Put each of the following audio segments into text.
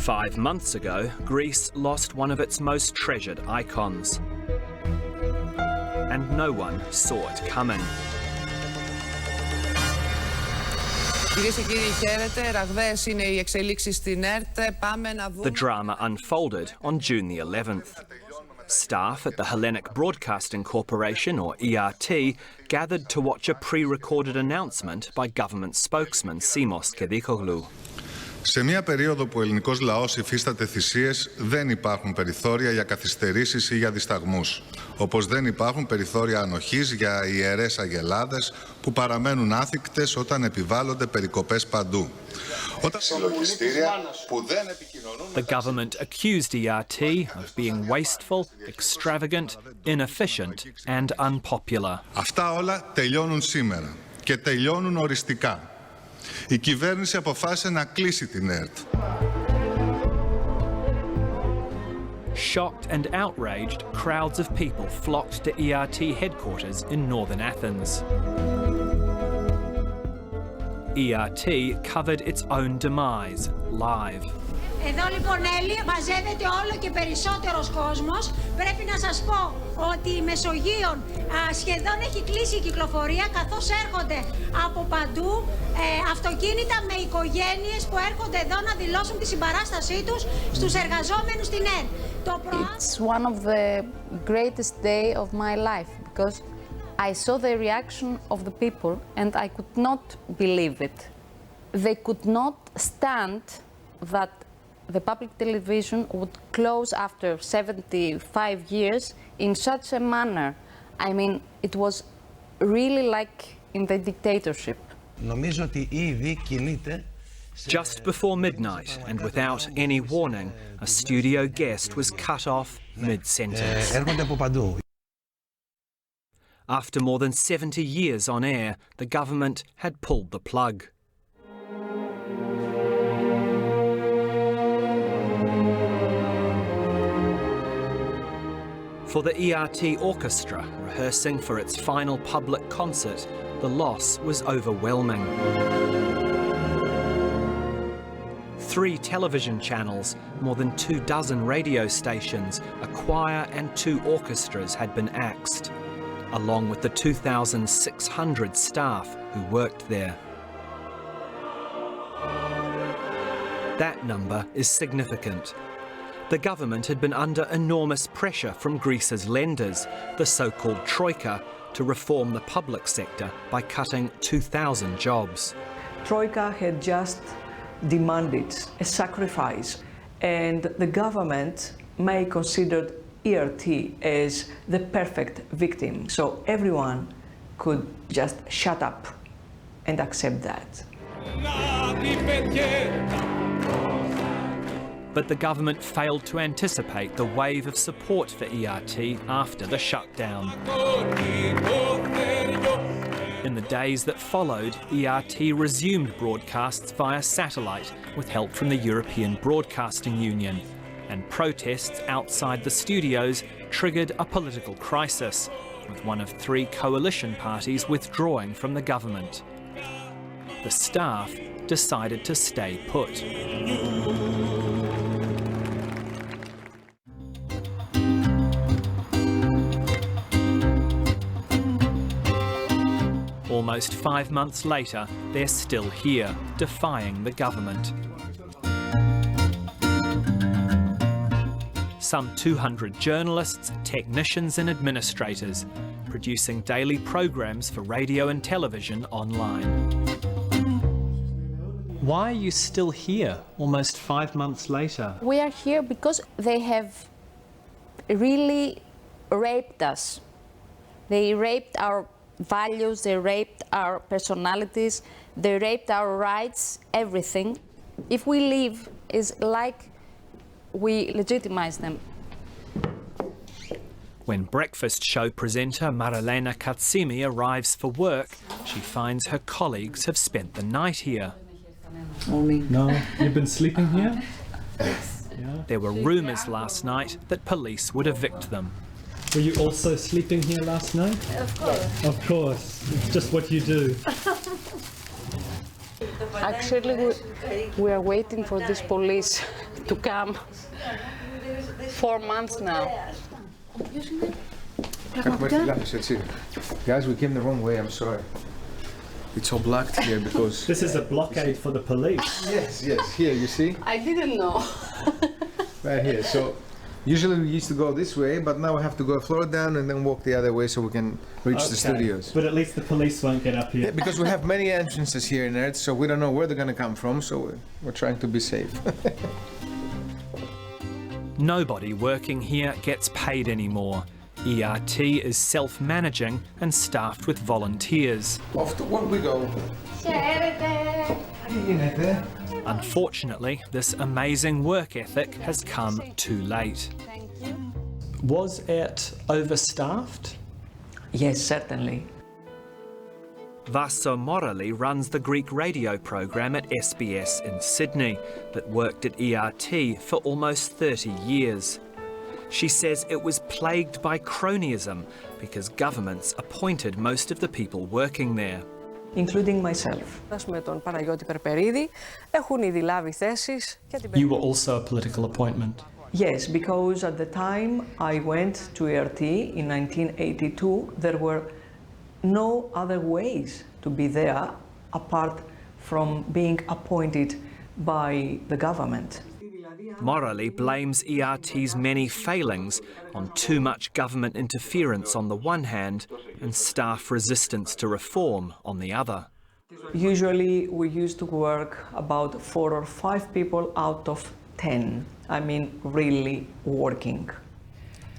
5 months ago, Greece lost one of its most treasured icons. And no one saw it coming. The drama unfolded on June the 11th. Staff at the Hellenic Broadcasting Corporation, or ERT, gathered to watch a pre-recorded announcement by government spokesman Simos Kedikoglou. Σε μια περίοδο που ο ελληνικός λαός υφίσταται θυσίες, δεν υπάρχουν περιθώρια για καθυστερήσεις ή για δισταγμούς. Όπως δεν υπάρχουν περιθώρια ανοχής για ιερές αγελάδες που παραμένουν άθικτες όταν επιβάλλονται περικοπές παντού. Όταν συλλογιστήρια που δεν επικοινωνούν... The government accused ERT of being wasteful, extravagant, inefficient and unpopular. Αυτά όλα τελειώνουν σήμερα και τελειώνουν οριστικά. Η κυβέρνηση αποφάσισε να κλείσει την ΕΡΤ. Shocked and outraged, crowds of people flocked to ERT headquarters in northern Athens. ERT covered its own demise live. Εδώ λοιπόν Έλλη μαζεύεται όλο και περισσότερος κόσμος. Πρέπει να σας πω ότι η Μεσογείων σχεδόν έχει κλείσει η κυκλοφορία, καθώς έρχονται από παντού αυτοκίνητα με οικογένειες που έρχονται εδώ να δηλώσουν τη συμπαράστασή τους στους εργαζόμενους στην ΕΡΤ. It's one of the greatest day of my life because I saw the reaction of the people and I could not believe it. They could not stand that the public television would close after 75 years in such a manner. I mean, it was really like in the dictatorship. Just before midnight, and without any warning, a studio guest was cut off mid-sentence. After more than 70 years on air, the government had pulled the plug. For the ERT orchestra, rehearsing for its final public concert, the loss was overwhelming. 3 television channels, more than 24 radio stations, a choir and 2 orchestras had been axed, along with the 2,600 staff who worked there. That number is significant. The government had been under enormous pressure from Greece's lenders, the so-called Troika, to reform the public sector by cutting 2,000 jobs. Troika had just demanded a sacrifice, and the government may consider ERT as the perfect victim, so everyone could just shut up and accept that. But the government failed to anticipate the wave of support for ERT after the shutdown. In the days that followed, ERT resumed broadcasts via satellite with help from the European Broadcasting Union, and protests outside the studios triggered a political crisis, with one of 3 coalition parties withdrawing from the government. The staff decided to stay put. Almost 5 months later, they're still here, defying the government. Some 200 journalists, technicians and administrators, producing daily programs for radio and television online. Why are you still here, almost 5 months later? We are here because they have really raped us. They raped our values, they raped our personalities, they raped our rights, everything. If we leave, it's like we legitimize them. When breakfast show presenter Marilena Katsimi arrives for work, she finds her colleagues have spent the night here. No, you've been sleeping here? Yeah. There were rumours last night that police would evict them. Were you also sleeping here last night? Of course. Of course. It's just what you do. Actually, we are waiting for this police to come. 4 months now. Guys, we came the wrong way, I'm sorry. It's all blocked here because... This is a blockade for the police. Yes, here, you see? I didn't know. Right here, so usually we used to go this way, but now we have to go a floor down and then walk the other way so we can reach the studios. But at least the police won't get up here. Yeah, because we have many entrances here in Earth, so we don't know where they're going to come from, so we're trying to be safe. Nobody working here gets paid anymore. ERT is self-managing and staffed with volunteers. Off to work we go. Unfortunately, this amazing work ethic has come too late. Was it overstaffed? Yes, certainly. Vaso Morali runs the Greek radio program at SBS in Sydney, but worked at ERT for almost 30 years. She says it was plagued by cronyism because governments appointed most of the people working there. Including myself. You were also a political appointment. Yes, because at the time I went to ERT in 1982, there were no other ways to be there apart from being appointed by the government. Morali blames ERT's many failings on too much government interference on the one hand and staff resistance to reform on the other. Usually we used to work about 4 or 5 people out of 10. I mean, really working.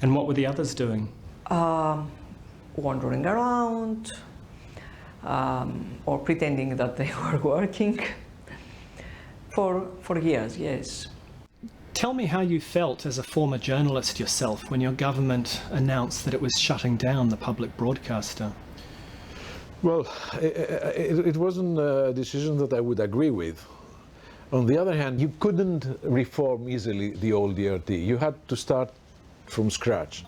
And what were the others doing? Wandering around or pretending that they were working for years, yes. Tell me how you felt as a former journalist yourself when your government announced that it was shutting down the public broadcaster. Well, it wasn't a decision that I would agree with. On the other hand, you couldn't reform easily the old ERT. You had to start from scratch.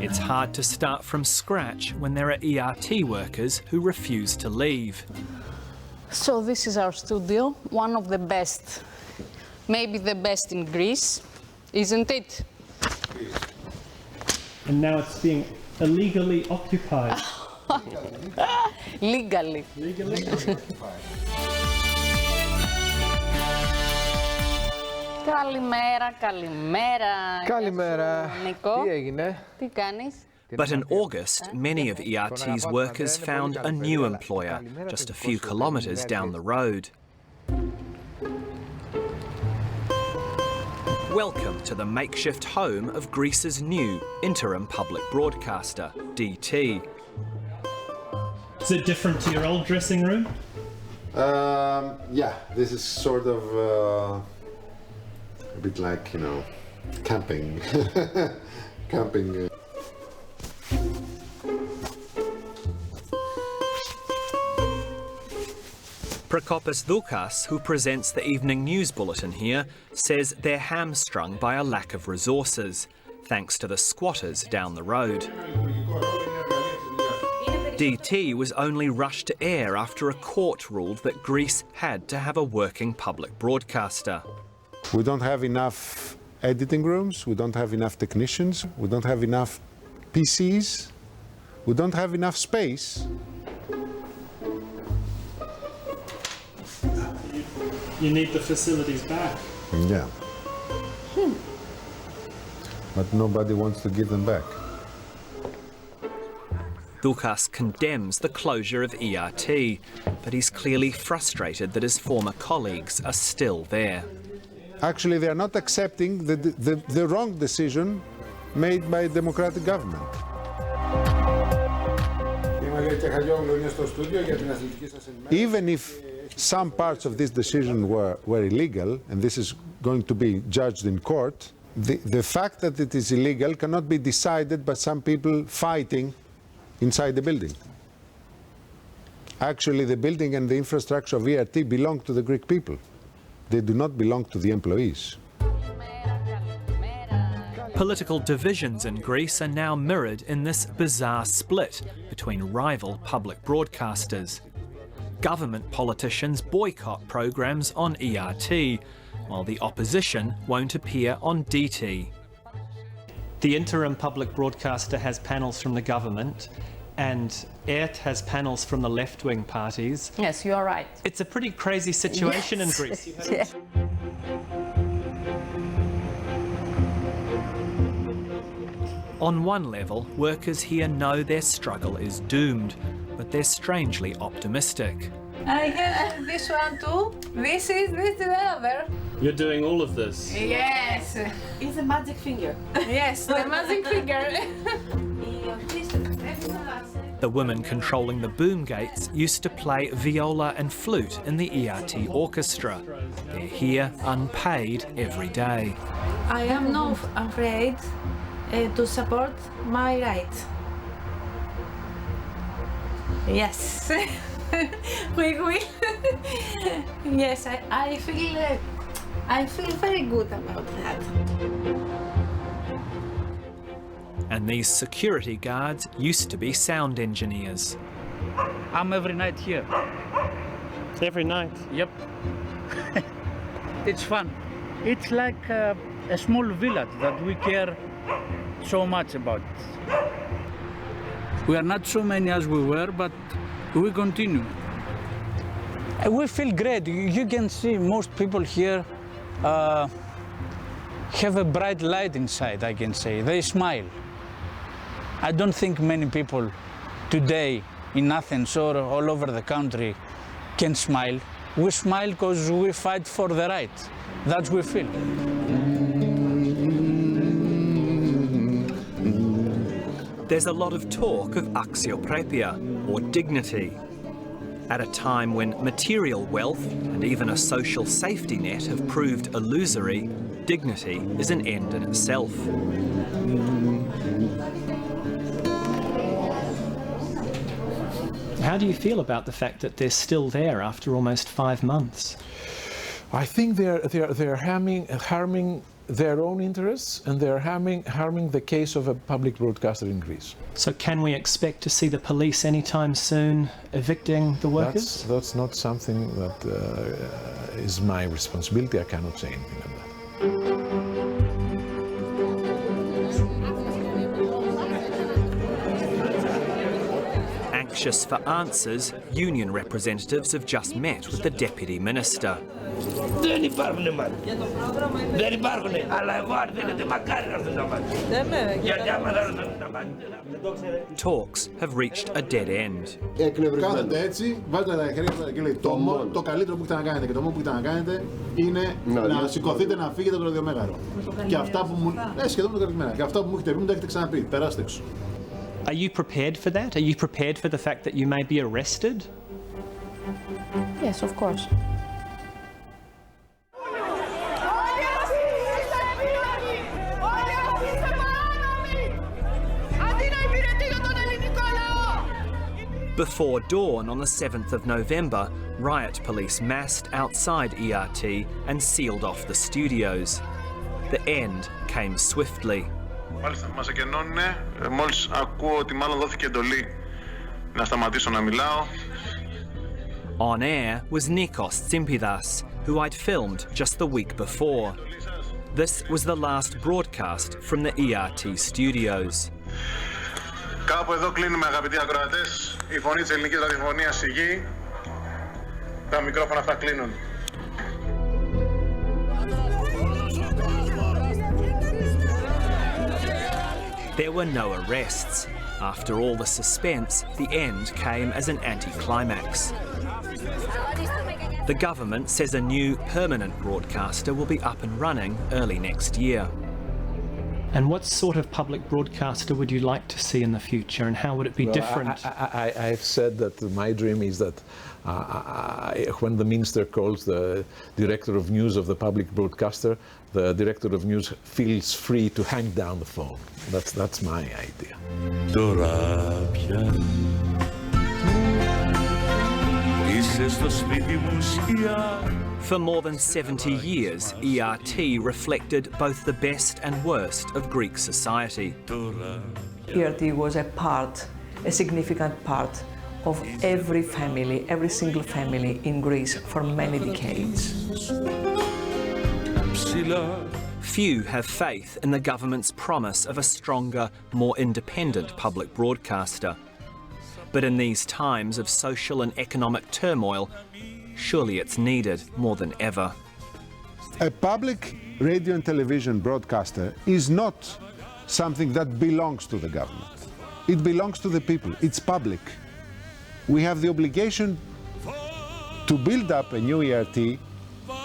It's hard to start from scratch when there are ERT workers who refuse to leave. So this is our studio, one of the best, maybe the best in Greece, isn't it? And now it's being illegally occupied. Legally. Καλημέρα. Νικό. Τι έγινε? Τι κάνεις? But in August, many of ERT's workers found a new employer just a few kilometres down the road. Welcome to the makeshift home of Greece's new interim public broadcaster, DT. Is it different to your old dressing room? Yeah, this is sort of a bit like, you know, camping. Camping. Prokopis Doukas, who presents the evening news bulletin here, says they're hamstrung by a lack of resources, thanks to the squatters down the road. DT was only rushed to air after a court ruled that Greece had to have a working public broadcaster. We don't have enough editing rooms, we don't have enough technicians, we don't have enough PCs, we don't have enough space. You need the facilities back. Yeah. But nobody wants to give them back. Doukas condemns the closure of ERT, but he's clearly frustrated that his former colleagues are still there. Actually, they are not accepting the wrong decision made by a democratic government. Even if some parts of this decision were illegal, and this is going to be judged in court, the fact that it is illegal cannot be decided by some people fighting inside the building. Actually, the building and the infrastructure of ERT belong to the Greek people. They do not belong to the employees. Political divisions in Greece are now mirrored in this bizarre split between rival public broadcasters. government politicians boycott programs on ERT, while the opposition won't appear on DT. The interim public broadcaster has panels from the government, and ERT has panels from the left-wing parties. Yes, you are right. It's a pretty crazy situation in Greece. Yeah. On one level, workers here know their struggle is doomed, but they're strangely optimistic. I have this one too. This is the other. You're doing all of this? Yes. It's a magic finger. Yes, the magic finger. The women controlling the boom gates used to play viola and flute in the ERT orchestra. They're here unpaid every day. I am not afraid to support my rights. Yes. We will. Yes, I feel very good about that. And these security guards used to be sound engineers. I'm every night here. Every night? Yep. It's fun. It's like a small village that we care so much about. We are not so many as we were, but we continue. We feel great. You can see most people here have a bright light inside, I can say. They smile. I don't think many people today in Athens or all over the country can smile. We smile because we fight for the right. That's what we feel. There's a lot of talk of axioprepia, or dignity. At a time when material wealth and even a social safety net have proved illusory, dignity is an end in itself. How do you feel about the fact that they're still there after almost 5 months? I think they're harming their own interests, and they're harming the case of a public broadcaster in Greece. So can we expect to see the police anytime soon evicting the workers? That's not something that is my responsibility. I cannot say anything about that. Anxious for answers, union representatives have just met with the Deputy Minister. Δεν υπάρχουν μάλλον. Δεν υπάρχουν, αλλά εγώ αν θέλετε μακάρι να έρθουν να μάθουν. Γιατί άμα δεν έρθουν να μάθουν. Talks have reached a dead end. Κάθετε έτσι, βάλτε τα χέρια και λέει το καλύτερο που έχετε να κάνετε και το μόνο που έχετε να κάνετε είναι να σηκωθείτε να φύγετε από το ραδιομέγαρο. Και αυτά που μου... σχεδόν το καλημέρα. Και αυτά που μου έχετε πει μου τα έχετε ξαναπεί. Περάστε έξω. Are you prepared for that? Are you prepared for the fact that you may be arrested? Yes, of course. Before dawn on the 7th of November, riot police massed outside ERT and sealed off the studios. The end came swiftly. Μάλιστα, μας εκενώνουνε. Μόλις ακούω ότι μάλλον δόθηκε εντολή να σταματήσω να μιλάω. On air was Nikos Tsimpidas, who I'd filmed just the week before. This was the last broadcast from the ERT studios. Κάπου εδώ κλείνουμε, αγαπητοί ακροατές. Η φωνή της ελληνικής ραδιοφωνίας σιγεί. Τα μικρόφωνα αυτά κλείνουν. There were no arrests. After all the suspense, the end came as an anticlimax. The government says a new permanent broadcaster will be up and running early next year. And what sort of public broadcaster would you like to see in the future, and how would it be different? I've said that my dream is that when the minister calls the director of news of the public broadcaster, the director of news feels free to hang down the phone. That's my idea. For more than 70 years, ERT reflected both the best and worst of Greek society. ERT was a significant part of every family, every single family in Greece for many decades. Few have faith in the government's promise of a stronger, more independent public broadcaster. But in these times of social and economic turmoil, surely it's needed more than ever. A public radio and television broadcaster is not something that belongs to the government. It belongs to the people. It's public. We have the obligation to build up a new ERT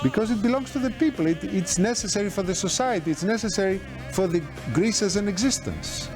because it belongs to the people. It's necessary for the society. It's necessary for the Greece as an existence.